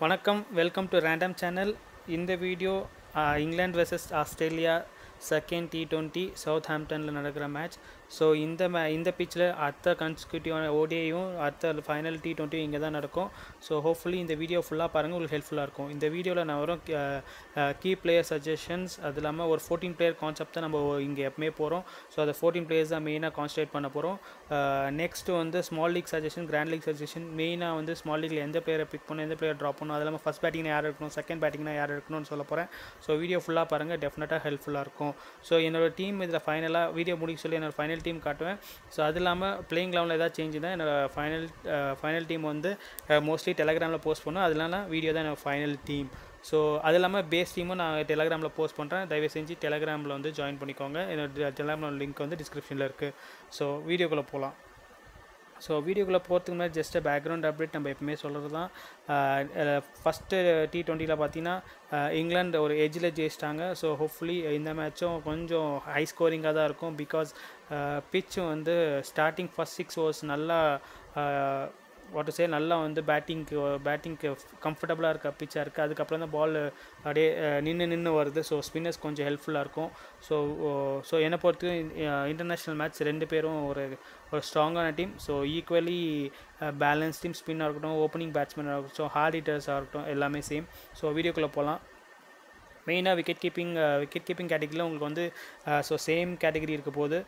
வணக்கம் welcome to random channel. இந்த video England vs Australia second T20 South ஹாம்ப்டனில் நடக்கிற மேட்ச். ஸோ இந்த பிச்சில் அடுத்த கன்சிக்யூட்டிவான ஓடிஐயும் அடுத்த ஃபைனல் T20 இங்கே தான் நடக்கும். ஸோ ஹோப்ஃபுல்லி இந்த வீடியோ ஃபுல்லாக பாருங்கள், உங்களுக்கு ஹெல்ப்ஃபுல்லாக இருக்கும். இந்த வீடியோவில் நான் வரும் கீ பிளேயர் சஜஷன்ஸ், அது இல்லாமல் ஒரு 14 பிளேயர் கான்செப்ட் தான் நம்ம இங்கே எப்பவுமே போகிறோம். ஸோ அதை 14 பிளேயர்ஸ் தான் மெயினாக கான்சன்ட்ரேட் பண்ண போகிறோம். நெக்ஸ்ட்டு வந்து small league suggestion, grand league suggestion. மெயினாக வந்து ஸ்மால் லீக்கில் எந்த பிளேயரை பிக் பண்ணணும், எந்த பிளேயர் ட்ராப் பண்ணணும், அது இல்லாமல் ஃபஸ்ட் பேட்டிங்னா யார் இருக்கணும், செகண்ட் பேட்டிங்னா யார் இருக்கணும்னு சொல்ல போகிறேன். ஸோ வீடியோ ஃபுல்லாக பாருங்கள், டெஃபினட்டாக ஹெல்ப்ஃபுல்லாக இருக்கும். ஸோ என்னோடய டீம் இதில் ஃபைனலாக வீடியோ முடிக்க சொல்லி என்னோடய ஃபைனல் டீம் காட்டுவேன். ஸோ அது இல்லாமல் பிளேயிங் லெவலில் ஏதாவது சேஞ்ச் தான் என்னோடய ஃபைனல் டீம் வந்து மோஸ்ட்லி டெலகிராமில் போஸ்ட் பண்ணுவேன். அதனால வீடியோ தான் என்னோடய ஃபைனல் டீம். ஸோ அது இல்லாமல் பேஸ் டீமும் நான் டெலகிராமில் போஸ்ட் பண்ணுறேன். தயவு செஞ்சு டெலகிராமில் வந்து ஜாயின் பண்ணிக்கோங்க. என்னோட டெலகிராம் லிங்க் வந்து டிஸ்கிரிப்ஷனில் இருக்குது. ஸோ வீடியோக்குள்ளே போகலாம். ஸோ வீடியோக்குள்ளே போகிறதுக்கு முன்னாடி ஜஸ்ட் பேக்ரவுண்ட் அப்டேட் நம்ம எப்பவுமே சொல்கிறது தான். ஃபஸ்ட்டு T20 பார்த்தீங்கன்னா இங்கிலாந்து ஒரு எஜ்ஜில் ஜெயிச்சிட்டாங்க. ஸோ ஹோப்ஃபுல்லி இந்த மேட்சும் கொஞ்சம் ஹை ஸ்கோரிங்காக தான் இருக்கும். பிகாஸ் பிச்சும் வந்து ஸ்டார்டிங் ஃபஸ்ட் 6 ஓவர்ஸ் நல்லா நல்லா வந்து பேட்டிங்க்கு கம்ஃபர்டபுளாக இருக்க பிச்சாக இருக்குது. அதுக்கப்புறம் தான் பால் அப்படியே நின்று வருது. ஸோ ஸ்பின்னர்ஸ் கொஞ்சம் ஹெல்ப்ஃபுல்லாக இருக்கும். ஸோ என்னை பொறுத்தவரைக்கும் இன்டர்நேஷ்னல் மேட்ச் ரெண்டு பேரும் ஒரு ஸ்ட்ராங்கான team. So equally balance team. ஸ்பின்னாக இருக்கட்டும், ஓப்பனிங் பேட்ஸ்மேனாக இருக்கட்டும், ஹார்ட் ஹிட்டர்ஸாக இருக்கட்டும், எல்லாமே சேம். ஸோ வீடியோக்குள்ளே போகலாம். மெயினாக விக்கெட் கீப்பிங் கேட்டகரியில் உங்களுக்கு வந்து சேம் கேட்டகரி இருக்க போது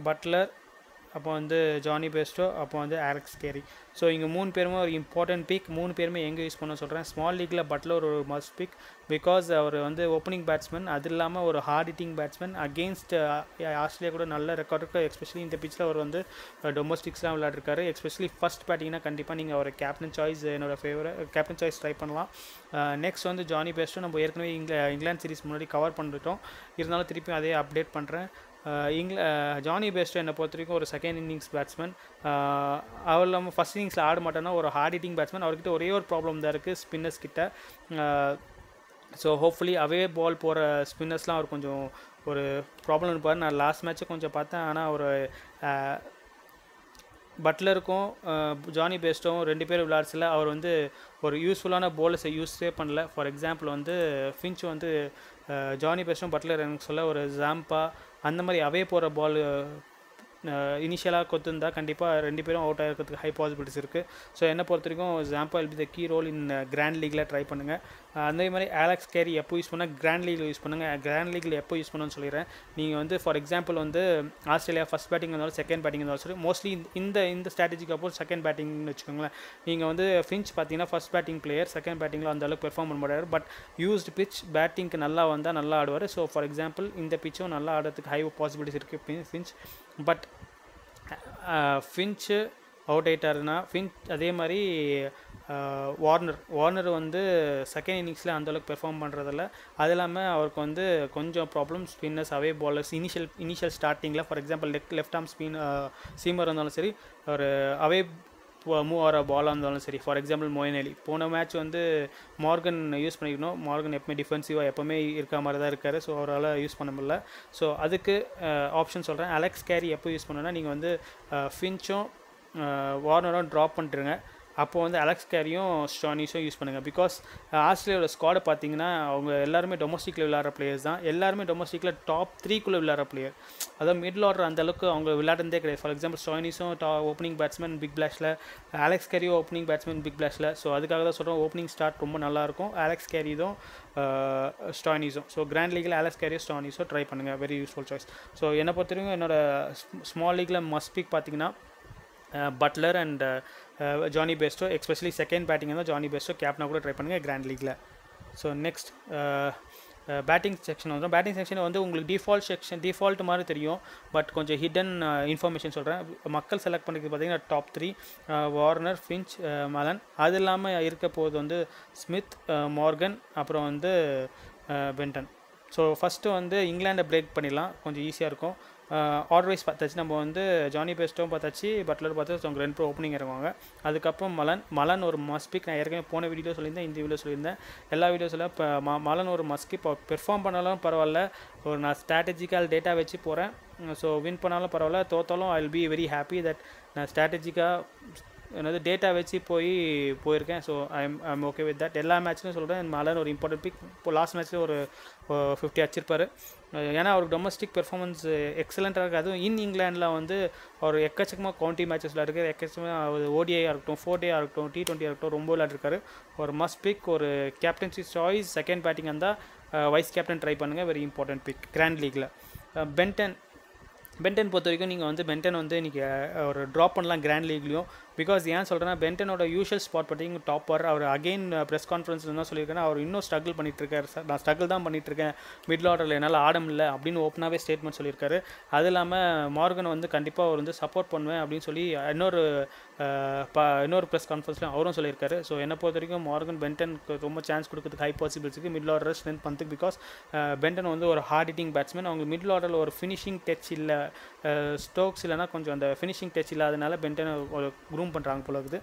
பட்லர், அப்போ வந்து ஜானி பெஸ்டோ, அப்போ வந்து ஆலெக்ஸ் கேரி. ஸோ இங்கே 3 பேருமே ஒரு இம்பார்ட்டன்ட் பிக். 3 பேருமே எங்கே யூஸ் பண்ண சொல்கிறேன். ஸ்மால் லீக்கில் பட்லர் ஒரு மஸ்ட் பிக். பிகாஸ் அவர் வந்து ஓப்பனிங் பேட்ஸ்மேன், அது இல்லாமல் ஒரு hard hitting batsman. Against Australia கூட நல்ல ரெக்கார்ட் இருக்குது. எஸ்பெஷலி இந்த பிச்சில் அவர் வந்து டொமஸ்டிக்ஸ்லாம் விளையாடுருக்காரு. எஸ்பெஷலி ஃபஸ்ட் பேட்டிங்னா கண்டிப்பாக நீங்கள் ஒரு கேப்டன் சாய்ஸ், என்னோடய கேப்டன் சாய்ஸ் ட்ரை பண்ணலாம். நெக்ஸ்ட் வந்து ஜானி பெஸ்டோ நம்ம ஏற்கனவே இங்கிலாந்து சீரிஸ் முன்னாடி கவர் பண்ணிட்டோம். இருந்தாலும் திருப்பி அதே அப்டேட் பண்ணுறேன். ஜானி பெஸ்டோ என்னை பொறுத்த வரைக்கும் ஒரு செகண்ட் இன்னிங்ஸ் பேட்ஸ்மேன். அவர் இல்லாமல் ஃபஸ்ட் இன்னிங்ஸில் ஆட மாட்டேன்னா ஒரு ஹார்ட் ஹிட்டிங் பேட்ஸ்மேன். அவர்கிட்ட ஒரே ஒரு ப்ராப்ளம் தான் இருக்குது, ஸ்பின்னர்ஸ் கிட்ட. ஸோ ஹோப்ஃபுல்லி அவே பால் போகிற ஸ்பின்னர்ஸ்லாம் அவர் கொஞ்சம் ஒரு ப்ராப்ளம் இருப்பார். நான் லாஸ்ட் மேட்ச்சை கொஞ்சம் பார்த்தேன். ஆனால் ஒரு பட்லருக்கும் ஜானி பெஸ்டோவும் 2 பேர் விளையாட்சில் அவர் வந்து ஒரு யூஸ்ஃபுல்லான போலர்ஸை யூஸே பண்ணல. ஃபார் எக்ஸாம்பிள் வந்து ஃபின்ச் வந்து ஜானி பெஸ்டோவும் பட்லர் எனக்கு சொல்ல ஒரு ஜாம்பா அந்த மாதிரி அவே போகிற பால் இனிஷியலாக கொத்துருந்தா கண்டிப்பாக 2 பேரும் அவுட் ஆகிறதுக்கு ஹை பாசிபிலிட்டிஸ் இருக்குது. ஸோ என்னை பொறுத்த வரைக்கும் Zampa will be the key role in grand லீக்கில் ட்ரை பண்ணுங்கள். அதே மாதிரி ஆலெக்ஸ் கேரி எப்போ யூஸ் பண்ணால் கிராண்ட் லீக்கில் யூஸ் பண்ணுங்கள். கிராண்ட் லீக்கில் எப்போ யூஸ் பண்ணணும்னு சொல்லிடுறேன். நீங்கள் வந்து ஃபார் எக்ஸாம்பிள் வந்து ஆஸ்திரேலியா ஃபஸ்ட் பேட்டிங் இருந்தாலும் செகண்ட் பேட்டிங் இருந்தாலும் சரி, மோஸ்ட்லி இந்த ஸ்ட்ராட்டஜிக்கு அப்போ செகண்ட் பேட்டிங்னு வச்சுக்கோங்களேன். நீங்கள் வந்து ஃபின்ச் பார்த்தீங்கன்னா ஃபஸ்ட் பேட்டிங் பிளேயர், செகண்ட் பேட்டிங்கில் அந்த அளவுக்கு பெர்ஃபார்ம் பண்ண முடியாது. பட் யூஸ்டு பிச் பேட்டிங்க்கு நல்லா வந்தால் நல்லா ஆடுவார். ஸோ ஃபார் எக்ஸாம்பிள் இந்த பிச்சும் நல்லா ஆடுறதுக்கு ஹை பாசிபிலிட்டிஸ் இருக்குது ஃபின்ச். பட் ஃபின்ச்சு அவுட் ஆகிட்டாருன்னா அதே மாதிரி வார்னர் வந்து செகண்ட் இன்னிங்ஸில் அந்தளவுக்கு பெர்ஃபார்ம் பண்ணுறதில்ல. அது இல்லாமல் அவருக்கு வந்து கொஞ்சம் ப்ராப்ளம் ஸ்பின்னர்ஸ், அவே பாலர்ஸ் இனிஷியல் ஸ்டார்டிங்கில். For example left arm seamer இருந்தாலும் சரி, ஒரு அவே மூவ் ஆகிற பாலாக இருந்தாலும் சரி. ஃபார் எக்ஸாம்பிள் மொயின் அலி போன மேட்ச் வந்து மார்கன் யூஸ் பண்ணிக்கணும். மார்கன் எப்பவுமே டிஃபென்சிவாக எப்போவுமே இருக்க மாதிரி தான் இருக்கார். ஸோ அவரால் யூஸ் பண்ண முடியல. ஸோ அதுக்கு ஆப்ஷன் சொல்கிறேன். அலெக்ஸ் கேரி எப்போ யூஸ் பண்ணணும்னா நீங்கள் வந்து ஃபின்ச்சும் வார்னரும் ட்ராப் பண்ணிட்டுருங்க. அப்போ வந்து அலெக்ஸ் கேரியும் ஸ்டானிஸும் யூஸ் பண்ணுங்கள். பிகாஸ் ஆஸ்திரேலியாவோட ஸ்குவாடை பார்த்தீங்கன்னா அவங்க எல்லாருமே டொமஸ்டிக்கில் விளையாடுற பிளேயர்ஸ் தான். எல்லாருமே டொமஸ்டிக்கில் டாப் 3 விளையாடுற பிளேயர். அதாவது மிடில் ஆர்டர் அந்தளவுக்கு அவங்க விளையாடுறதே கிடையாது. ஃபார் எக்ஸாம்பிள் ஸ்டானிஸும் ஓப்பனிங் பேட்ஸ்மேன் பிக் பிளாஷில், அலெக்ஸ் கேரியும் ஓப்பனிங் பேட்ஸ்மேன் பிக் பிளாஷில். ஸோ அதுக்காக தான் சொல்கிறோம் ஓப்பனிங் ஸ்டார்ட் ரொம்ப நல்லாயிருக்கும். அலெக்ஸ் கேரியும் ஸ்டானிஸும். ஸோ கிராண்ட் லீக்கில் அலெக்ஸ் கேரியும் ஸ்டானிஸும் ட்ரை பண்ணுங்கள். Very useful choice. ஸோ என்னை பொறுத்த வரைக்கும் என்னோட ஸ்மால் லீக்கில் மஸ்ட் பிக் பார்த்தீங்கன்னா Buttler and Jonny Bairstow. Especially second batting இருந்தால் ஜானி பெஸ்டோ கேப்டனாக கூட ட்ரை பண்ணுங்கள் கிராண்ட் லீக்கில். ஸோ நெக்ஸ்ட் பேட்டிங் செக்ஷன் வந்துடும். பேட்டிங் செக்ஷன் வந்து உங்களுக்கு டிஃபால்ட் மாதிரி தெரியும். பட் கொஞ்சம் ஹிடன் இன்ஃபர்மேஷன் சொல்கிறேன். மக்கள் செலக்ட் பண்ணிக்கிறது பார்த்தீங்கன்னா டாப் 3 வார்னர், ஃபின்ச், மலன். அது இல்லாமல் இருக்க போது வந்து ஸ்மித், மார்கன், அப்புறம் வந்து பென்டன். ஸோ ஃபஸ்ட்டு வந்து இங்கிலாண்டை பிரேக் பண்ணிடலாம், கொஞ்சம் ஈஸியாக இருக்கும். ஆர்டர்வைஸ் பார்த்தாச்சு. நம்ம வந்து ஜானி பெஸ்டோவும் பார்த்தாச்சு, பட்லர் பார்த்தாச்சு. அவங்க 2 பேரும் ஓப்பனிங் இறங்குவாங்க. அதுக்கப்புறம் மலன் ஒரு மஸ்ட் பிக். நான் ஏற்கனவே போன வீடியோ சொல்லியிருந்தேன், இந்த வீடியோ சொல்லியிருந்தேன், எல்லா வீடியோஸில். இப்போ மலன் ஒரு மஸ்ட் பிக். பெர்ஃபார்ம் பண்ணாலும் பரவாயில்ல, ஒரு நான் ஸ்ட்ராட்டஜிக்கல் டேட்டா வச்சு போகிறேன். ஸோ வின் பண்ணாலும் பரவாயில்ல, தோத்தாலும் I will be very happy that நான் ஸ்ட்ராட்டஜிக்காக என்னது டேட்டா வச்சு போயிருக்கேன். So I'm okay with that. எல்லா மேட்ச்லையும் சொல்கிறேன், மாலன் ஒரு இம்பார்ட்டன்ட் பிக். இப்போ லாஸ்ட் மேட்ச்சில் ஒரு 50 அடிச்சிருப்பார். ஏன்னா அவருக்கு டொமஸ்டிக் பெர்ஃபார்மன்ஸ் எக்ஸலண்ட்டாக இருக்குது. அதுவும் இங்கிலாண்டில் வந்து அவர் எக்கச்சக்கமாக கவுண்டி மேட்சஸில் இருக்குது. எக்கச்சக்கமாக ஓடிஐயாக இருக்கட்டும், 4டேயாக இருக்கட்டும், T20 இருக்கட்டும், ரொம்ப விளையாடிருக்காரு. ஒரு மஸ்ட் பிக், ஒரு கேப்டன்சி சாய்ஸ். செகண்ட் பேட்டிங் இருந்தால் வைஸ் கேப்டன் ட்ரை பண்ணுங்கள், வெரி இம்பார்ட்டன்ட் பிக் கிராண்ட் லீக்கில். பென்டன் பொறுத்த வரைக்கும் நீங்கள் வந்து பென்டன் வந்து இன்றைக்கி ஒரு ட்ராப் பண்ணலாம் கிராண்ட் லீக்லையும். பிகாஸ் ஏன் சொல்கிறேன்னா, பென்டனோட யூஷுவல் ஸ்பாட் பார்த்தீங்க டாப்பர். அவர் அகெயின் ப்ரெஸ் கான்ஃபரன்ஸில் தான் சொல்லியிருக்காரு, அவர் இன்னும் ஸ்ட்ரகிள் பண்ணிகிட்ருக்காரு சார், நான் ஸ்ட்ரகிள் தான் பண்ணிகிட்ருக்கேன், மிடில் ஆர்டரில் என்னால் ஆட முடியல அப்படின்னு ஓப்பனாகவே ஸ்டேட்மெண்ட் சொல்லியிருக்காரு. அது இல்லாமல் மார்கன் வந்து கண்டிப்பாக அவர் வந்து சப்போர்ட் பண்ணுவேன் அப்படின்னு சொல்லி இன்னொரு ப்ரெஸ் கான்ஃபரன்ஸ்லையும் அவரும் சொல்லியிருக்காரு. ஸோ என்னை பொறுத்த வரைக்கும் மார்கன் பென்டனுக்கு ரொம்ப சான்ஸ் கொடுக்குறதுக்கு ஹை பாசிபிலிட்டிஸ் இருக்குது மிடில் ஆர்டர் ஸ்ட்ரென்த் பண்ணுறதுக்கு. பிகாஸ் பென்டன் வந்து ஒரு ஹார்ட் ஹிட்டிங் பேட்ஸ்மேன். அவங்க மிடில் ஆர்டரில் ஒரு ஃபினிஷிங் டச் இல்லை, ஸ்டோக்ஸ் இல்லைனா கொஞ்சம் அந்த ஃபினிஷிங் டச் இல்லாதனால பென்டன் ஒரு க்ரூம் பண்ணுறாங்க போல இருக்குது.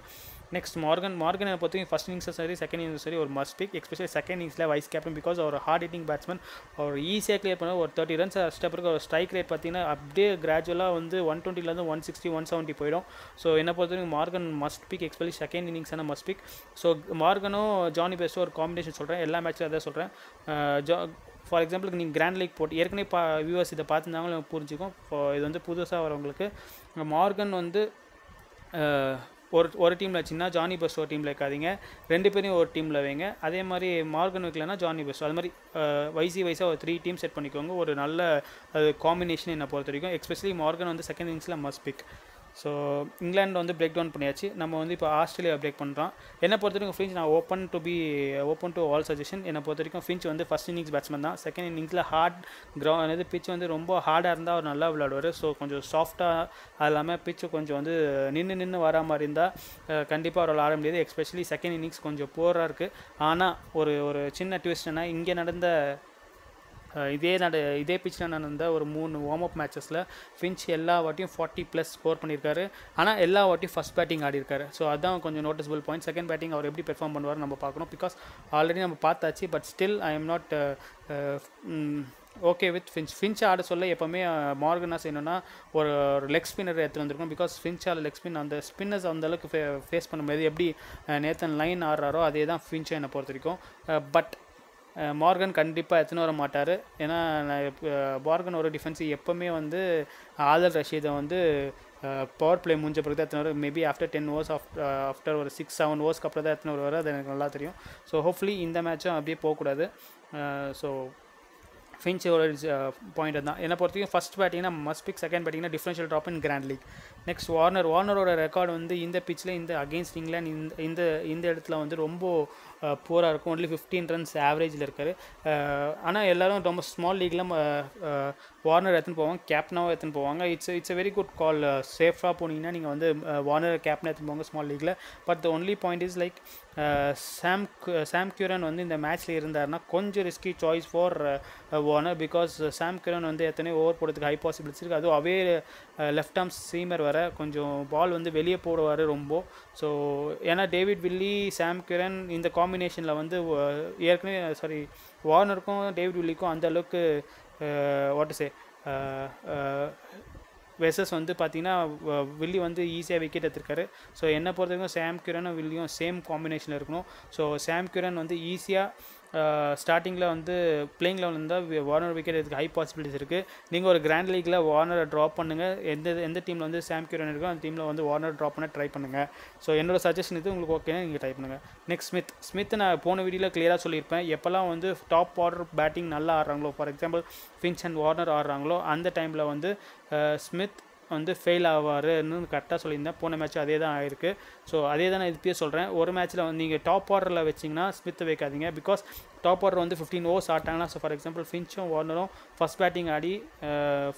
நெக்ஸ்ட் மார்கனை பொறுத்த வரைக்கும் ஃபஸ்ட் இன்னிங்ஸும் சரி செகண்ட் இன்னிங்ஸும் சரி ஒரு மஸ்ட் பிக். எஸ்பெஷலி செகண்ட் இன்னிங்ஸில் வைஸ் கேப்டன். பிகாஸ் அவர் ஹார்ட் ஹிட்டிங் பேட்ஸ்மேன். அவர் ஈஸியாக கிளியர் பண்ண ஒரு 30 ரன்ஸ் அடிச்சிட்ட பிறகு ஒரு ஸ்ட்ரைக் ரேட் பார்த்தீங்கன்னா அப்படியே கிராஜுவலாக வந்து 120லேருந்து 160 170 போயிடும். ஸோ என்னை பொறுத்த வரைக்கும் Morgan must pick, especially second இன்னிங்ஸான மஸ்ட் பிக். ஸோ மார்கனும் ஜானி பெஸ்ட்டும் ஒரு காம்பினேஷன் சொல்கிறேன், எல்லா மேட்ச்சில் அதான் சொல்கிறேன். ஃபார் எக்ஸாம்பிளுக்கு நீங்கள் கிராண்ட் லீக் போட்டு ஏற்கனவே வியூவர்ஸ் இதை பார்த்துருந்தாங்களும் புரிஞ்சுக்கும். இது வந்து புதுசாக வரவங்களுக்கு மார்கன் வந்து ஒரு டீமில் வச்சிங்கன்னா ஜானி பெஸ்ட் ஒரு டீமில் வைக்காதீங்க, 2 பேரையும் ஒரு டீமில் வைங்க. அதே மாதிரி மார்கன் வைக்கலன்னா ஜானி பெஸ்ட், அது மாதிரி வைஸாக ஒரு 3 டீம் செட் பண்ணிக்கோங்க. ஒரு நல்ல காம்பினேஷன் என்னை பொறுத்த வரைக்கும். எஸ்பெஷலி மார்கன் வந்து செகண்ட் இன்னிங்ஸில் மஸ்ட் பிக். ஸோ இங்கிலாந்து வந்து பிரேக் டவுன் பண்ணியாச்சு. நம்ம வந்து இப்போ ஆஸ்திரேலியா பிரேக் பண்ணுறோம். என்னை பொறுத்த வரைக்கும் ஃபின்ச் நான் ஓப்பன் டு ஆல் சஜஷன். என்னை பொறுத்த வரைக்கும் ஃபின்ச் வந்து ஃபஸ்ட் இன்னிங்ஸ் பேட்ஸ்மேன் தான். செகண்ட் இன்னிங்ஸில் கிரவுண்ட் பிச் வந்து ரொம்ப ஹார்டாக இருந்தால் அவர் நல்லா விளையாடுவார். ஸோ கொஞ்சம் சாஃப்டாக, அது இல்லாமல் பிச்சு கொஞ்சம் வந்து நின்று வரா மாதிரி இருந்தால் கண்டிப்பாக அவரால் ஆட முடியாது. எஸ்பெஷலி செகண்ட் இன்னிங்ஸ் கொஞ்சம் போராக இருக்குது. ஆனால் ஒரு சின்ன ட்விஸ்ட்னா, இங்கே நடந்த இதே பிச்சில் நடந்த ஒரு 3 வார்ம் அப் மேட்சஸில் ஃபின்ச் எல்லா வாட்டியும் 40+ ஸ்கோர் பண்ணியிருக்காரு. ஆனால் எல்லா வாட்டியும் ஃபஸ்ட் பேட்டிங் ஆடிருக்காரு. ஸோ அதுதான் கொஞ்சம் நோட்டிசபிள் பாயிண்ட். செகண்ட் பேட்டிங் அவர் எப்படி பெர்ஃபார்ம் பண்ணுவார் நம்ம பார்க்கணும். பிகாஸ் ஆல்ரெடி நம்ம பார்த்தாச்சு. But still I am not okay with Finch ஆட சொல்ல எப்போவுமே மார்கன் என்ன செய்யணும்னா ஒரு லெக் ஸ்பின்னர் எடுத்துகிட்டு வந்திருக்கணும். பிகாஸ் ஃபின்ச்சால் லெக் ஸ்பின் அந்த ஸ்பின்னர்ஸ் அந்தளவுக்கு ஃபேஸ் பண்ண முடியாது. எப்படி நேத்தன் லைன் ஆடுறாரோ அதே தான் ஃபின்ச்சை என்னை பொறுத்த வரைக்கும். பட் மார்கன் கண்டிப்பாக எடுத்துன்னு வர மாட்டார். ஏன்னா மார்கன் ஒரு டிஃபென்ஸு எப்போவுமே வந்து ஆதல் ரஷீதை வந்து பவர் பிளே முடிஞ்ச பிறகு தான் எத்தனை வரும். மேபி ஆஃப்டர் 10 ஓவர்ஸ் ஆஃப்டர் ஒரு 6-7 ஓவர்ஸ்க்கு அப்புறம் தான் எத்தனை வருவார். அது எனக்கு நல்லா தெரியும். ஸோ ஹோப்ஃபுல்லி இந்த மேட்சும் அப்படியே போகக்கூடாது. ஸோ ஃபின்ச்சோட பாயிண்ட் தான். என்னை பொறுத்த வரைக்கும் ஃபஸ்ட் பேட்டிங்னா மஸ்ட் பிக், செகண்ட் பேட்டிங்னா differential drop in grand league. Next வார்னரோட ரெக்கார்டு வந்து இந்த பிச்சில் இந்த அகெயின்ஸ்ட் இங்கிலாந்து இந்த இடத்துல வந்து ரொம்ப பூராக இருக்கும். ஒன்லி 15 ரன்ஸ் ஆவரேஜில் இருக்கார். ஆனால் எல்லோரும் ரொம்ப ஸ்மால் லீக்ல வார்னர் எடுத்துன்னு போவாங்க, கேப்டனாகவும் எடுத்துன்னு போவாங்க. It's very good call. சேஃபாக போனீங்கன்னா நீங்கள் வந்து வார்னர் கேப்டன் எடுத்துன்னு போவாங்க ஸ்மால் லீக்ல. But the only point is like Sam Curran வந்து இந்த மேட்ச்சில் இருந்தார்னா கொஞ்சம் risky choice for Warner. Because Sam Curran வந்து எத்தனை ஓவர் போடுறதுக்கு ஹை பாசிபிலிட்டிஸ் இருக்குது. அதுவும் அவே லெஃப்ட் ஆர்ம் சீமர் வர கொஞ்சம் பால் வந்து வெளியே போடுவார் ரொம்ப. ஸோ ஏன்னா டேவிட் வில்லி, சாம் கியூரன் இந்த காம்பினேஷனில் வந்து ஏற்கனவே வார்னருக்கும் டேவிட் வில்லிக்கும் அந்த அளவுக்கு வெசஸ் வந்து பார்த்தீங்கன்னா வில்லி வந்து ஈஸியாக விக்கெட் எடுத்திருக்காரு. ஸோ என்னை பொறுத்த வரைக்கும் சாம் கியூரனும் வில்லியும் சேம் காம்பினேஷனில் இருக்கணும். ஸோ சாம் கியூரன் வந்து ஈஸியாக ஸ்டார்டிங்கில் வந்து பிளேயிங் லெவலில் இருந்தால் வார்னர் விக்கெட் எடுத்துக்கு ஹை பாசிபிலிட்டிஸ் இருக்குது. நீங்கள் ஒரு கிராண்ட் லீக்கில் வார்னரை ட்ராப் பண்ணுங்கள். எந்த டீமில் வந்து சாம் கியூரன் இருக்கோ அந்த டீமில் வந்து வார்னர் ட்ராப் பண்ண ட்ரை பண்ணுங்கள். ஸோ என்னோட சஜஷன் இது. உங்களுக்கு ஓகேனா நீங்கள் ட்ரை பண்ணுங்கள். நெக்ஸ்ட் ஸ்மித் நான் போன வீடியோவில் கிளியராக சொல்லியிருப்பேன். எப்போல்லாம் வந்து டாப் ஆர்டர் பேட்டிங் நல்லா ஆடுறாங்களோ, for example Finch and Warner ஆடுறாங்களோ அந்த டைமில் வந்து ஸ்மித் வந்து ஃபெயில் ஆவார்னு கரெக்டாக சொல்லியிருந்தேன். போன மேட்ச் அதே தான் ஆயிருக்கு. ஸோ அதே தான் நான் இப்பயே சொல்கிறேன். ஒரு மேட்ச்சில் வந்து நீங்கள் டாப் ஆர்டரில் வச்சிங்கன்னா ஸ்மித்தை வைக்காதீங்க. பிகாஸ் டாப் ஆர்டர் வந்து 15 ஓவர்ஸ் ஆட்டாங்கன்னா, ஸோ ஃபார் எக்ஸாம்பிள் ஃபின்ச்சும் வார்னரும் ஃபஸ்ட் பேட்டிங் ஆடி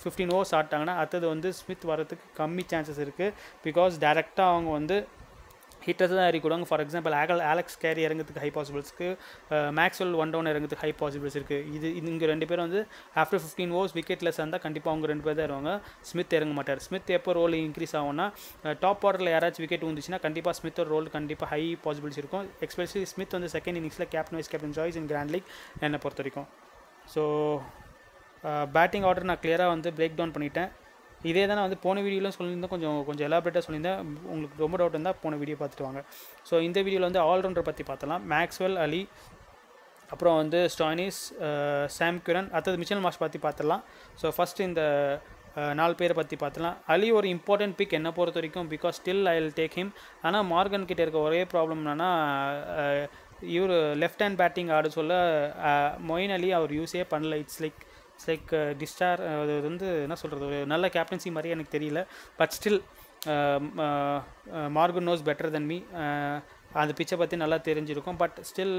15 ஓவர்ஸ் ஆட்டாங்கன்னா அடுத்தது வந்து ஸ்மித் வரதுக்கு கம்மி சான்சஸ் இருக்குது. பிகாஸ் டேரெக்டாக அவங்க வந்து ஹிட்டர்ஸ் தான் இறக்கிவிடுவாங்க. ஃபார் எக்ஸாம்பிள் அலெக்ஸ் கேரி இறங்கிறதுக்கு ஹை பாசிபிலிட்டிஸ்க்கு, மேக்ஸ்வெல் 1 டவுன் இறங்கிறதுக்கு ஹை பாசிபிலிட்டிஸ் இருக்குது. இங்கே 2 பேர் வந்து ஆஃப்டர் 15 ஓவர்ஸ் விக்கெட்லெஸ் இருந்தால் கண்டிப்பாக அவங்க 2 பேர் தான் இறங்குவாங்க. ஸ்மித் இறங்க மாட்டார். ஸ்மித் எப்போ ரோல் இன்க்ரீஸ் ஆகும்னா டாப் ஆர்டரில் யாராச்சும் விக்கெட் வந்துச்சுன்னா கண்டிப்பாக ஸ்மித்தோட ரோல் கண்டிப்பாக ஹை பாசிபிலிட்டிஸ் இருக்கும். எஸ்பெஷலி ஸ்மித் வந்து செகண்ட் இன்னிங்ஸில் captain vice captain choice in grand league என்னை பொறுத்த வரைக்கும். ஸோ பேட்டிங் ஆர்டர் நான் கிளியராக வந்து பிரேக் டவுன் பண்ணிட்டேன். இதே தான் நான் வந்து போன வீடியோவில் சொல்லியிருந்தேன், கொஞ்சம் கொஞ்சம் எலாபரேட்டாக சொல்லியிருந்தேன். உங்களுக்கு ரொம்ப டவுட் இருந்தால் போன வீடியோ பார்த்துட்டு வாங்க. ஸோ இந்த வீடியோவில் வந்து ஆல்ரவுண்டர் பற்றி பார்த்தலாம். மேக்ஸ்வெல், அலி, அப்புறம் வந்து ஸ்டாய்னிஸ், சாம் கியூரன், அடுத்தது மிச்சல் மார்ஷ் பற்றி பார்த்துடலாம். ஸோ ஃபஸ்ட்டு இந்த 4 பேரை பற்றி பார்த்துலாம். அலி ஒரு இம்பார்ட்டன்ட் பிக் என்னை பொறுத்த வரைக்கும், because still I will take him. ஆனால் மார்கன் கிட்டே இருக்க ஒரே ப்ராப்ளம் என்னென்னா, இவர் லெஃப்ட் ஹேண்ட் பேட்டிங் ஆட சொல்ல மொயின் அலி அவர் யூஸே பண்ணல. இட்ஸ் லைக் டிஸ்டார். அது வந்து என்ன சொல்கிறது, ஒரு நல்ல கேப்டன்சி மாதிரி எனக்கு தெரியல. But still Morgan knows better than me. அந்த பிச்சை பற்றி நல்லா தெரிஞ்சிருக்கும். பட் ஸ்டில்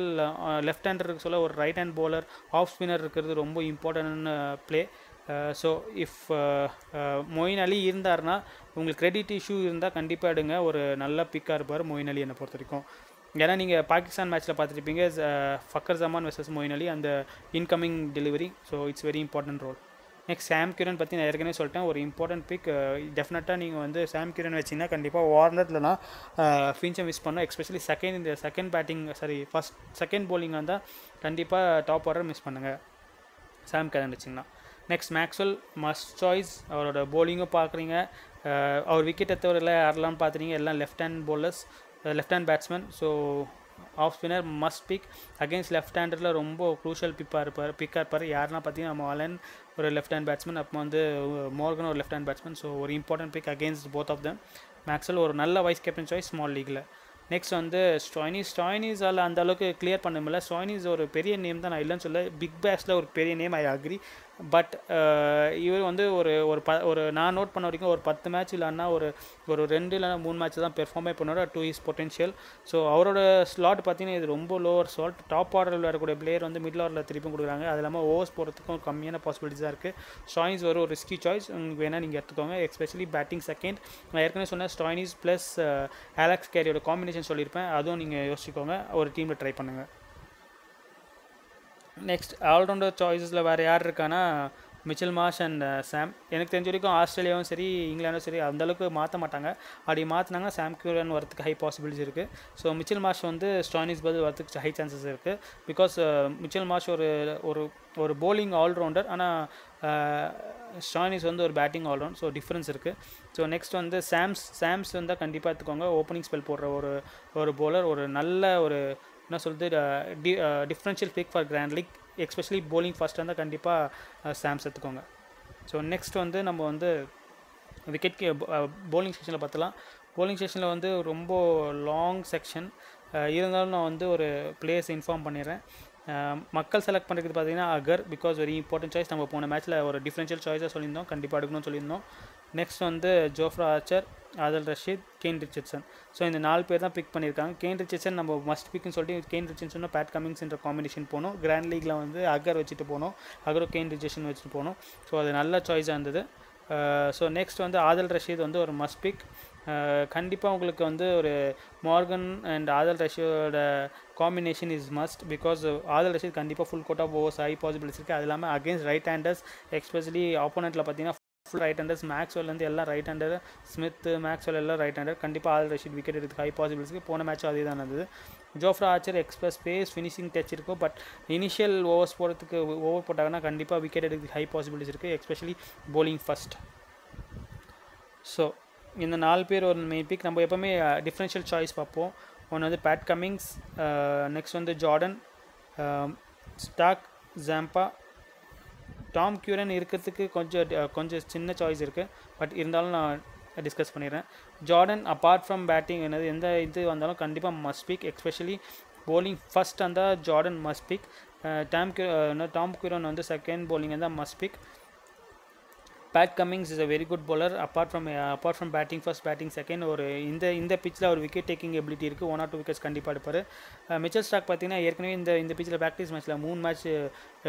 லெஃப்ட் ஹேண்டருக்கு சொல்ல ஒரு right hand bowler, off spinner இருக்கிறது ரொம்ப important play. So if Moeen Ali இருந்தார்னா, உங்களுக்கு கிரெடிட் இஷ்யூ இருந்தால் கண்டிப்பாக எடுங்க. ஒரு நல்ல பிக்காக இருப்பார் மொயின் அலி என்னை பொறுத்த வரைக்கும். ஏன்னா நீங்கள் பாகிஸ்தான் மேட்ச்சில் பார்த்துருப்பீங்க, ஃபக்கர் ஜமான் வெர்சஸ் மொயின் அலி, அந்த incoming delivery. So it's very important role. Next Sam Curran பற்றி நான் ஏற்கனவே சொல்லிட்டேன், ஒரு இம்பார்ட்டன்ட் பிக். டெஃபினட்டாக நீங்கள் வந்து சாம் கியூரன் வச்சிங்கன்னா கண்டிப்பாக வார்னர்லனா ஃபின்ச்சை மிஸ் பண்ணோம். Especially second batting second bowling வந்தால் கண்டிப்பாக டாப் ஆர்டர் மிஸ் பண்ணுங்கள் சாம் கியூரன் வச்சிங்கன்னா. Next Maxwell must choice. அவரோட bowling-ம் பார்க்குறீங்க, அவர் விக்கெட்டை தவிர யாரெல்லாம் பார்த்துறீங்க, எல்லாம் left hand batsman. So off spinner must pick. Against left ஹேண்டரில் ரொம்ப க்ரூஷியல் பிக்காக இருப்பார். யாருன்னா பார்த்தீங்கன்னா நம்ம அலன் ஒரு லெஃப்ட் ஹேண்ட் பேட்ஸ்மேன், அப்போ வந்து மோர்கன் ஒரு லெஃப்ட் ஹேண்ட் பேட்ஸ்மேன். ஸோ ஒரு important pick against both of them. Maxwell ஒரு நல்ல வைஸ் கேப்டன் சாய்ஸ் ஸ்மால் லீக்கில். நெக்ஸ்ட் வந்து ஸ்டாய்னிஸால் அந்த அளவுக்கு கிளியர் பண்ண முடியல. ஸ்டாய்னிஸ் ஒரு பெரிய நேம் தான், நான் இல்லைன்னு சொல்ல. பிக் பேஷில் ஒரு பெரிய நேம், ஐ அக்ரி. பட் இவர் வந்து ஒரு நான் நோட் பண்ண வரைக்கும் ஒரு 10 மேட்ச் இல்லைன்னா ஒரு 2 இல்லைனா 3 மேட்ச் தான் பெர்ஃபார்மே பண்ணுவார் டு ஹிஸ் பொட்டென்ஷியல். ஸோ அவரோட ஸ்லாட் பார்த்தீங்கன்னா இது ரொம்ப லோவர் ஸ்லாட். டாப் ஆர்டரில் வரக்கூடிய பிளேயர் வந்து மிடில் ஆர்டரில் திருப்பி கொடுக்குறாங்க. அது இல்லாமல் ஓவர்ஸ் போகிறதுக்கும் கம்மியான பாசிபிலிட்டிஸாக இருக்குது. ஸ்டாய்னிஸ் ஒரு ரிஸ்கி சாய்ஸ், உங்களுக்கு வேணால் நீங்கள் எடுத்துக்கோங்க. Especially batting second. நான் ஏற்கனவே சொன்னேன் ஸ்டாய்னிஸ் ப்ளஸ் அலெக்ஸ் கேரியோட காம்பினேஷன் சொல்லியிருப்பேன், அதுவும் நீங்கள் யோசிச்சுக்கோங்க, ஒரு டீமில் ட்ரை பண்ணுங்கள். நெக்ஸ்ட் ஆல்ரவுண்டர் சாய்ஸஸில் வேறு யார் இருக்கான்னா மிச்சல் மார்ஷ் அண்ட் சாம். எனக்கு தெரிஞ்ச வரைக்கும் ஆஸ்திரேலியாவும் சரி இங்கிலாண்டும் சரி அந்தளவுக்கு மாற்ற மாட்டாங்க. அப்படி மாற்றினாங்கன்னா சாம் கியூரன் வரதுக்கு ஹை பாசிபிலிட்டிஸ் இருக்குது. ஸோ மிச்சல் மார்ஷ் வந்து ஸ்டாய்னிஸ் பதில் வரதுக்கு ஹை சான்சஸ் இருக்குது. பிகாஸ் மிச்சல் மார்ஷ் ஒரு bowling ஆல்ரவுண்டர், ஆனால் ஸ்டாய்னிஸ் வந்து ஒரு பேட்டிங் ஆல்ரவுண்ட். ஸோ டிஃப்ரென்ஸ் இருக்குது. ஸோ நெக்ஸ்ட் வந்து சாம்ஸ் வந்தால் கண்டிப்பாக எடுத்துக்கோங்க. ஓப்பனிங் ஸ்பெல் போடுற ஒரு bowler, ஒரு நல்ல ஒரு என்ன சொல்கிறது differential pick for grand league. Especially bowling ஃபஸ்ட்டாக இருந்தால் கண்டிப்பாக சாம்ஸ் எடுத்துக்கோங்க. ஸோ நெக்ஸ்ட் வந்து நம்ம வந்து விக்கெட் bowling செக்ஷனில் பார்த்தலாம். bowling செக்ஷனில் வந்து ரொம்ப லாங் செக்ஷன் இருந்தாலும் நான் வந்து ஒரு பிளேயர்ஸ் இன்ஃபார்ம் பண்ணிடுறேன். மக்கள் செலக்ட் பண்ணுறது பார்த்தீங்கன்னா அகர், பிகாஸ் வெரி இம்பார்ட்டன்ட் சாய்ஸ். நம்ம போன மேட்ச்சில் ஒரு டிஃப்ரென்ஷியல் சாய்ஸாக சொல்லியிருந்தோம், கண்டிப்பாக எடுக்கணும்னு சொல்லியிருந்தோம். நெக்ஸ்ட் வந்து Jofra Archer, Adil Rashid, Kane Richardson. So இந்த 4 பேர் தான் பிக் பண்ணியிருக்காங்க. கேன் ரிச்சர்ட்சன் நம்ம மஸ்ட் பிக்னு சொல்லிட்டு கேன் ரிச்சர்ட்சன் பேட் கமிங்ஸ்ன்ற காம்பினேஷன் போனோம். கிராண்ட் லீக்கில் வந்து அகர் வச்சுட்டு போனோம், அகரும் கேன் ரிச்சர்ட்சன் வச்சுட்டு போனோம். ஸோ அது நல்ல சாய்ஸாக இருந்தது. ஸோ நெக்ஸ்ட் வந்து ஆதில் ரஷீத் வந்து ஒரு மஸ்ட் பிக். கண்டிப்பாக உங்களுக்கு வந்து ஒரு மார்கன் அண்ட் ஆதில் ரஷீதோட combination is must. Because Adil Rashid கண்டிப்பாக full quota of overs high possibilities இருக்குது. அது இல்லாமல் அகேன்ஸ்ட் ரைட் ஹேண்டர்ஸ், எஸ்பெஷலி ஆப்போனண்ட்டில் பார்த்தீங்கன்னா ஃபுல் ரைட் ஹேண்டர்ஸ். மேக்ஸ்வெல்லேருந்து எல்லாம் ரைட் ஹேண்டர், ஸ்மித், மேக்ஸ்வெல் எல்லாம் ரைட் ஹேண்டர். கண்டிப்பாக ஆதில் ரஷீத் விக்கெட் எடுத்து ஹை பாசிபிலிட்டிஸ். போன மேட்ச் அதே தான் இருந்தது. Jofra Archer express pace, finishing touch இருக்கும். பட் இனிஷியல் ஓவர்ஸ் போகிறதுக்கு ஓவர் போட்டாங்கன்னா கண்டிப்பாக விக்கெட் எடுத்து ஹை பாசிபிலிட்டிஸ் இருக்குது, எஸ்பெஷலி bowling ஃபஸ்ட். ஸோ இந்த 4 பேர் ஒரு மெயின் பிக். நம்ம எப்போவுமே டிஃப்ரென்ஷியல் சாய்ஸ் பார்ப்போம். ஒன்று வந்து பேட் கமிங்ஸ், நெக்ஸ்ட் வந்து ஜார்டன், ஸ்டாக், ஜாம்பா, டாம் கியூரன் இருக்கிறதுக்கு கொஞ்சம் சின்ன சாய்ஸ் இருக்குது. பட் இருந்தாலும் நான் டிஸ்கஸ் பண்ணிடுறேன். ஜார்டன் அப்பார்ட் ஃப்ரம் பேட்டிங் எந்த இது வந்தாலும் கண்டிப்பாக must pick. Especially bowling first அந்த ஜார்டன் மஸ்ட் பிக். டாம் கியூரன் வந்து செகண்ட் bowling இருந்தால் must big. Bad Cummins is a very good bowler. Apart from batting first, batting second. ஒரு இந்த பிச்சில் ஒரு விக்கெட் டேக்கிங் எபிலிட்டி இருக்குது. 1 or 2 விக்கெட்ஸ் கண்டிப்பாக எடுப்பார். மிச்சல் ஸ்டார்க் பார்த்தீங்கன்னா ஏற்கனவே இந்த பிச்சில் ப்ராக்டிஸ் மேட்ச்சில் 3 மேட்ச்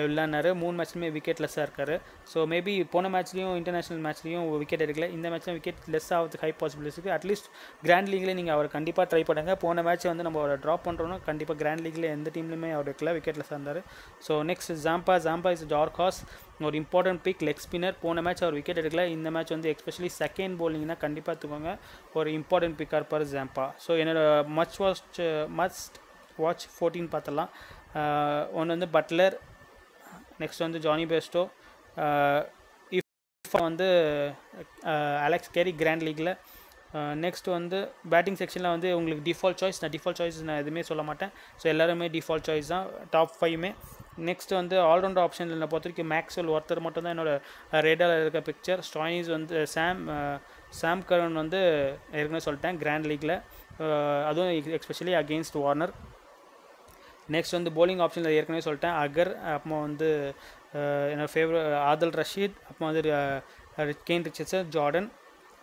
விளையாடினார். 3 மேட்ச்லையுமே விக்கெட் லெஸ்ஸாக இருக்கார். ஸோ மேபி போன மேட்ச்லையும் இன்டர்நேஷனல் மேட்ச்லையும் விக்கெட் எடுக்கல. இந்த மேட்ச்லையும் விக்கெட் லெஸ் ஆகிறதுக்கு ஹை பாசிபிலிட்டிஸ் இருக்குது. அட்லீஸ்ட் கிராண்ட் லீக்லேயே நீங்கள் அவர் கண்டிப்பாக ட்ரை பண்ணுங்கள். போன மேட்ச் வந்து நம்ம அவரை ட்ராப் பண்ணுறோன்னா கண்டிப்பாக கிராண்ட் லீக்ல எந்த டீம்லையுமே அவர் எடுக்கல, விக்கெட் லெஸ்ஸாக இருந்தார். So next Zampa is dark horse, ஒரு இம்பார்ட்டன்ட் பிக், லெக் ஸ்பின்னர். போன மேட்ச் அவர் விக்கெட் எடுக்கல. இந்த மேட்ச் வந்து எஸ்பெஷலி செகண்ட் bowlingனா கண்டிப்பாக எடுத்துக்கோங்க, ஒரு இம்பார்ட்டன்ட் பிக்காக இருப்பார் ஜாம்பா. ஸோ என்னோட மஸ்ட் வாட்ச் 14 பார்த்துடலாம். ஒன்று வந்து பட்லர், நெக்ஸ்ட் வந்து ஜானி பெஸ்டோ. இஃப் பெர்ஃபார்ம் வந்து அலெக்ஸ் கேரி கிராண்ட் லீக்கில். நெக்ஸ்ட் வந்து பேட்டிங் செக்ஷனில் வந்து உங்களுக்கு டிஃபால்ட் சாய்ஸ், நான் டிஃபால்ட் சாய்ஸ் நான் எதுவுமே சொல்ல மாட்டேன். ஸோ எல்லாருமே டிஃபால்ட் சாய்ஸ் தான் டாப் 5மே. நெக்ஸ்ட் வந்து ஆல்ரவுண்டர் ஆப்ஷனில் நான் பொறுத்த வரைக்கும் மேக்ஸ்வெல் ஒருத்தர் மட்டும் தான் என்னோடய ரேடாரில் இருக்க பிக்சர். ஸ்டாயினிஸ் வந்து சாம் கரன் வந்து ஏற்கனவே சொல்லிட்டேன் கிராண்ட் லீக்கில், அதுவும் எஸ்பெஷலி அகெயின்ஸ்ட் வார்னர். நெக்ஸ்ட் வந்து போலிங் ஆப்ஷனில் ஏற்கனவே சொல்லிட்டேன் அகர், அப்புறம் வந்து என்னோடய ஃபேவரட் ஆதில் ரஷீத், அப்புறம் வந்து கெயின் ரிச்சர்ட்சன், ஜார்டன்,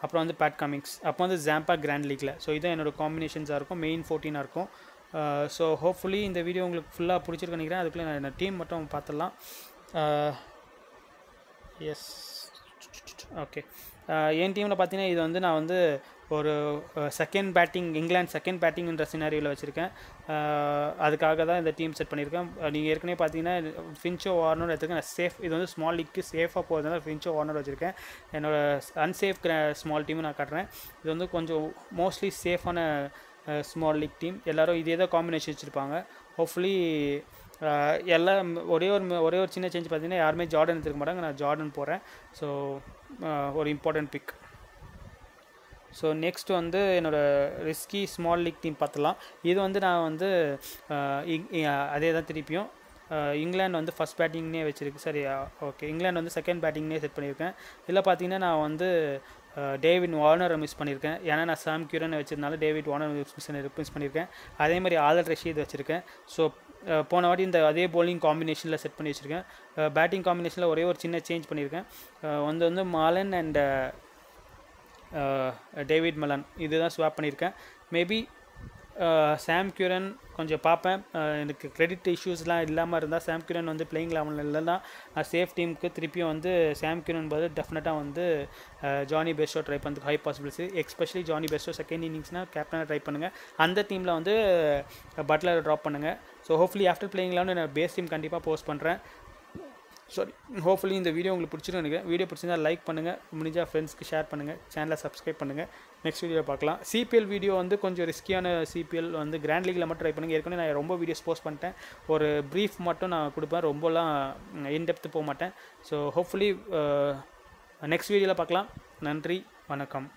அப்புறம் வந்து பேட் கமிங்ஸ், அப்போ வந்து ஜாம்பா கிராண்ட் லீக்கில். ஸோ இதான் என்னோடய காம்பினேஷன்ஸாக இருக்கும், மெயின் 14 இருக்கும். ஸோ ஹோப்ஃபுல்லி இந்த வீடியோ உங்களுக்கு ஃபுல்லாக பிடிச்சிருக்கு நினைக்கிறேன். அதுக்குள்ளே நான் டீம் மட்டும் பார்த்துடலாம். S, okay. என் டீமில் பார்த்தீங்கன்னா இது வந்து நான் வந்து ஒரு செகண்ட் பேட்டிங், இங்கிலாந்து செகண்ட் பேட்டிங்ன்ற சினாரியோவில் வச்சுருக்கேன். அதுக்காக தான் இந்த டீம் செட் பண்ணியிருக்கேன். நீங்கள் ஏற்கனவே பார்த்தீங்கன்னா ஃபின்ச்சோ வார்னர் எடுத்துருக்கேன். நான் சேஃப், இது வந்து ஸ்மால் லீக்கு சேஃபாக போகிறதுனால ஃபின்ச்சோ வார்னர் வச்சுருக்கேன். என்னோடய அன்சேஃப் ஸ்மால் டீமும் நான் காட்டுறேன். இது வந்து கொஞ்சம் மோஸ்ட்லி சேஃபான ஸ்மால் லீக் டீம். எல்லோரும் இதே தான் காம்பினேஷன் வச்சுருப்பாங்க. ஹோப்ஃபுல்லி எல்லாம் ஒரே ஒரு சின்ன சேஞ்ச் பார்த்தீங்கன்னா யாருமே ஜார்டன் எடுத்துக்க மாட்டாங்க, நான் ஜார்டன் போகிறேன். ஸோ ஒரு இம்பார்ட்டன்ட் பிக். ஸோ நெக்ஸ்ட் வந்து என்னோடய ரிஸ்கி ஸ்மால் லீக் டீம் பார்த்துலாம். இது வந்து நான் வந்து அதே தான் திருப்பியும் இங்கிலாந்து வந்து ஃபஸ்ட் பேட்டிங்னே வச்சுருக்கு. சரி, ஓகே. இங்கிலாந்து வந்து செகண்ட் பேட்டிங்னே செட் பண்ணியிருக்கேன். இதில் பார்த்தீங்கன்னா நான் வந்து டேவிட் வார்னரை மிஸ் பண்ணியிருக்கேன். ஏன்னா நான் சாம் கியூரன் வச்சிருந்தாலும் டேவிட் வார்னர் மிஸ் பண்ணியிருக்கேன். அதே மாதிரி ஆதில் ரஷீத் வச்சுருக்கேன். ஸோ போன வாட்டி இந்த அதே போலிங் காம்பினேஷனில் செட் பண்ணி வச்சுருக்கேன். பேட்டிங் காம்பினேஷனில் ஒரே ஒரு சின்ன சேஞ்ச் பண்ணியிருக்கேன். வந்து மாலன் அண்ட் டேவிட் மலன் இதுதான் ஸ்வாப் பண்ணியிருக்கேன். மேபி சாம் கியூரன் கொஞ்சம் பார்ப்பேன். எனக்கு கிரெடிட் இஷ்யூஸ்லாம் இல்லாமல் இருந்தால் சாம் கியூரன் வந்து பிளேயிங் லெவலில் இல்லைன்னா சேஃப் டீமுக்கு திருப்பியும் வந்து சாம் கியூரன் போது டெஃபினட்டாக வந்து ஜானி பெஸ்டோ ட்ரை பண்ணுறதுக்கு high possibility. Especially Jonny Bairstow second இன்னிங்ஸ்னால் கேப்டனாக ட்ரை பண்ணுங்கள். அந்த டீமில் வந்து பட்லரை ட்ராப் பண்ணுங்கள். ஸோ ஹோப்ஃபுல்லி ஆஃப்டர் பிளேயிங் லெவலில் நான் பேஸ் டீம் கண்டிப்பாக போஸ்ட் பண்ணுறேன். சாரி, ஹோப்ஃபுல்லி இந்த வீடியோ உங்களுக்கு பிடிச்சிருன்னு நினைக்கிறேன். வீடியோ பிடிச்சிருந்தா லைக் பண்ணுங்கள், முடிஞ்சால் ஃப்ரெண்ட்ஸ்க்கு ஷேர் பண்ணுங்கள், சேனலை சப்ஸ்கிரைப் பண்ணுங்கள். நெக்ஸ்ட் வீடியோ பார்க்கலாம். சிபிஎல் வீடியோ வந்து கொஞ்சம் ரிஸ்கியான சிபிஎல் வந்து கிராண்ட் லீக்கில் மட்டும் ட்ரை பண்ணுங்கள். ஏற்கனவே நான் ரொம்ப வீடியோஸ் போஸ்ட் பண்ணிட்டேன். ஒரு ப்ரீஃப் மட்டும் நான் கொடுப்பேன், ரொம்பலாம் இன்டெப்த்து போக மாட்டேன். ஸோ ஹோப்ஃபுல்லி நெக்ஸ்ட் வீடியோவில் பார்க்கலாம். நன்றி, வணக்கம்.